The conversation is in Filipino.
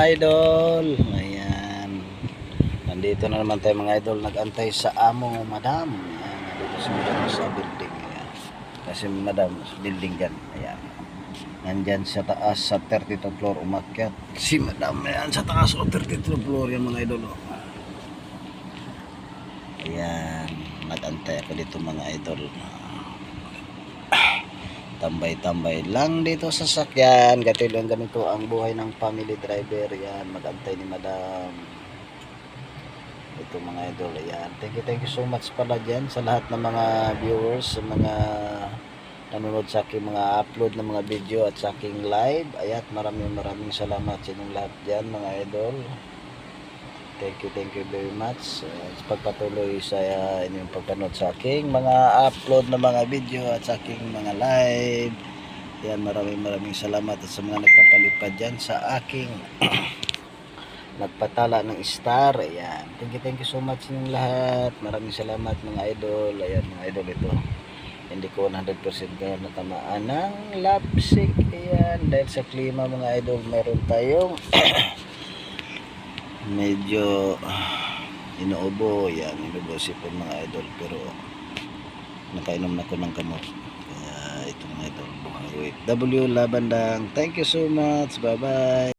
Idol, ayan. Nandito na naman tayo mga idol, nag-antay sa amo, madam. Ayan, nandito si madam sa building. Ayan. Kasi madam, building dyan. Ayan. Nandyan sa taas sa 32nd floor umakyat. Si madam, ayan, sa taas o 32nd floor yan mga idol. Oh. Ayan, nag-antay ako dito mga idol. Tambay-tambay lang dito sa sakyan. Gatilang ganito ang buhay ng family driver. Yan, magantay ni madam. Ito mga idol. Ayan. Thank you so much pala dyan sa lahat ng mga viewers, sa mga nanonood sa aking mga upload ng mga video at sa aking live. Ayan, maraming salamat sa inyong lahat dyan mga idol. Thank you very much sa pagpatuloy sa inyong pagpanood sa aking mga upload na mga video at sa aking mga live. Yan, maraming salamat at sa mga nagpapalipad dyan sa aking nagpatala ng star. Ayan, thank you so much inyong lahat. Maraming salamat mga idol. Ayan mga idol, ito hindi ko 100% na natamaan ng lapsick. Ayan, dahil sa klima mga idol, meron tayong medyo inuubo. Yan, inuubo sipon mga idol, pero nakainom na ko ng kamot. Kaya itong mga idol, buhay OFW laban lang. Thank you so much, bye bye.